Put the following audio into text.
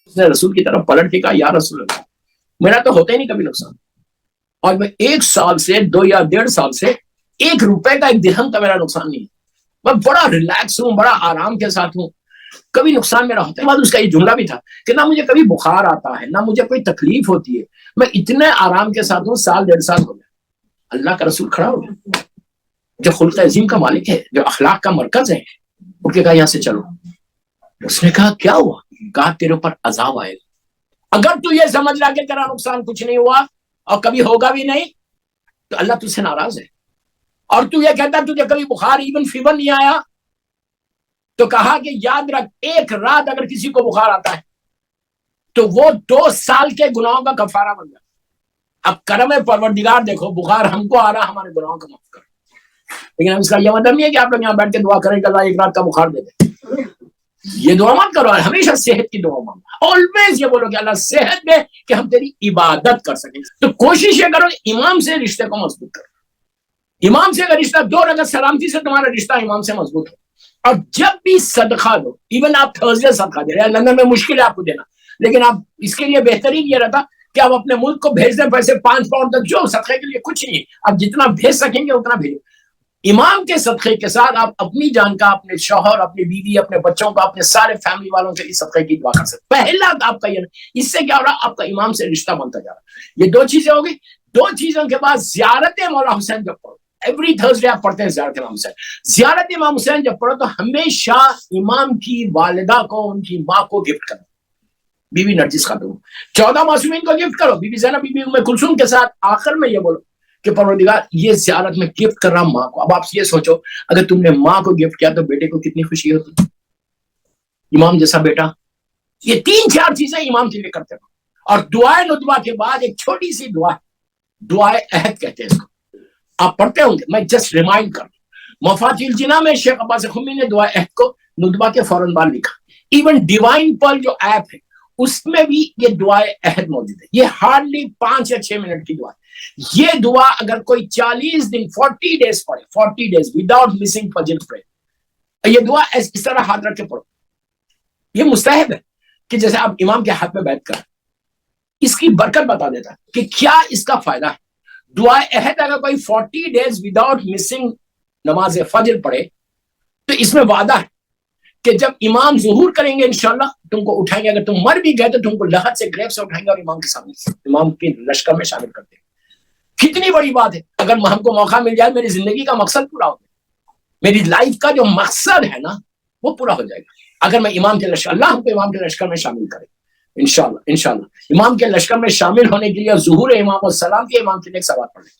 اس نے رسول کی طرف پلٹ کے کہا یا رسول اللہ میرا تو ہوتا ہی نہیں کبھی نقصان، اور میں 1 سال سے 2 یا 1.5 سال سے 1 روپے کا 1 درہم کا میرا نقصان نہیں ہے، میں بڑا ریلیکس ہوں، بڑا آرام کے ساتھ ہوں، کبھی نقصان میرا ہوتا ہے۔ بعد اس کا یہ جملہ بھی تھا کہ نہ مجھے کبھی بخار آتا ہے نہ مجھے کوئی تکلیف ہوتی ہے، میں اتنے آرام کے ساتھ ہوں، 1 1.5 سال ہو گیا۔ اللہ کا رسول کھڑا ہو گیا جو خلق عظیم کا مالک ہے، جو اخلاق کا مرکز ہے، ان کے کہا یہاں سے چلو۔ اس نے کہا کیا ہوا؟ کہا تیرے اوپر عذاب آئے گا، اگر تو یہ سمجھ رہا کہ تیرا نقصان کچھ نہیں ہوا اور کبھی ہوگا بھی نہیں تو اللہ تجھ سے ناراض ہے، اور تو یہ کہتا تجھے کبھی بخار ایون فیور نہیں آیا، تو کہا کہ یاد رکھ 1 رات اگر کسی کو بخار آتا ہے تو وہ 2 سال کے گناہوں کا کفارہ بن جاتا۔ اب کرم پروردگار دیکھو، بخار ہم کو آ رہا ہمارے گناہوں کا معاف کر، لیکن اب اس کا یہ مطلب نہیں ہے کہ آپ لوگ یہاں بیٹھ کے دعا کریں کہ اللہ 1 رات کا بخار دے دے، یہ دعا مت کرو، ہمیشہ صحت کی دعا مانگو، آلویز یہ بولو کہ اللہ صحت دے کہ ہم تیری عبادت کر سکیں۔ تو کوشش یہ کرو کہ امام سے رشتے کو مضبوط کرو، امام سے اگر رشتہ 2 رکعت سلامتی سے تمہارا رشتہ امام سے مضبوط ہو، اور جب بھی صدقہ دو، ایون آپ تھرسڈے صدقہ دے رہے ہیں، لندن میں مشکل ہے آپ کو دینا، لیکن آپ اس کے لیے بہترین یہ رہتا کہ آپ اپنے ملک کو بھیج دیں پیسے 5 پاؤنڈ تک، جو صدقے کے لیے کچھ نہیں ہے، آپ جتنا بھیج سکیں گے اتنا بھیجو۔ امام کے صدقے کے ساتھ آپ اپنی جان کا، اپنے شوہر، اپنی بیوی، اپنے بچوں کا، اپنے سارے فیملی والوں کے لیے صدقے کی دعا کر سکتے۔ پہلا آپ کا یہ، اس سے کیا ہو رہا؟ آپ کا امام سے رشتہ بنتا جا رہا۔ یہ 2 چیزیں ہو گئی۔ 2 چیزوں کے بعد زیارت مولا حسین جب پڑھو، ایوری تھرسڈے آپ پڑھتے ہیں زیارت امام حسین، زیارت امام حسین جب پڑھو تو ہمیشہ امام کی والدہ کو، ان کی ماں کو گفٹ کرو، بی بی نرجس خاتون، 14 معصومین کو گفٹ کرو، بی بی زینب، بی بی ام کلثوم کے ساتھ۔ آخر میں یہ بولو کہ پروردگار یہ زیارت میں گفٹ کر رہا ہوں ماں کو۔ اب آپ یہ سوچو اگر تم نے ماں کو گفٹ کیا تو بیٹے کو کتنی خوشی ہوتی، امام جیسا بیٹا۔ یہ 3-4 چیزیں امام کے لیے کرتے رہو۔ اور دعائے ندبہ کے بعد ایک چھوٹی سی دعا ہے، دعائے عہد کہتے ہیں اس کو، آپ پڑھتے ہوں گے، میں جسٹ ریمائنڈ کر دوں۔ مفاتیح الجناں میں شیخ عباس خمی نے دعائے عہد کو ندبہ کے فوراً بعد لکھا۔ ایون ڈیوائن پرل جو ایپ ہے اس میں بھی یہ دعائے عہد موجود ہے۔ یہ ہارڈلی 5 یا 6 منٹ کی دعا ہے۔ یہ دعا اگر کوئی 40 دن 40 ڈیز پڑھے، 40 ڈیز وداؤٹ مسنگ فجر پڑھے، یہ دعا اس طرح ہاتھ رکھ کے پڑھو، یہ مستحب ہے کہ جیسے آپ امام کے ہاتھ میں بیٹھ کر، اس کی برکت بتا دیتا ہے کہ کیا اس کا فائدہ ہے۔ دعائے عہد اگر کوئی 40 ڈیز وداؤٹ مسنگ نماز فجر پڑھے تو اس میں وعدہ ہے کہ جب امام ظہور کریں گے انشاءاللہ تم کو اٹھائیں گے، اگر تم مر بھی گئے تو تم کو لحد سے گریب سے اٹھائیں گے اور امام کے سامنے، امام کے لشکر میں شامل کر دیں گے۔ کتنی بڑی بات ہے، اگر ہم کو موقع مل جائے میری زندگی کا مقصد پورا ہو جائے، میری لائف کا جو مقصد ہے نا وہ پورا ہو جائے گا اگر میں امام کے لشکر، اللہ ہم کو امام کے لشکر میں شامل کرے انشاءاللہ۔ امام کے لشکر میں شامل ہونے کے لیے ظہور امام والسلام کے امام کے لیے ایک سوال پڑھ لیں۔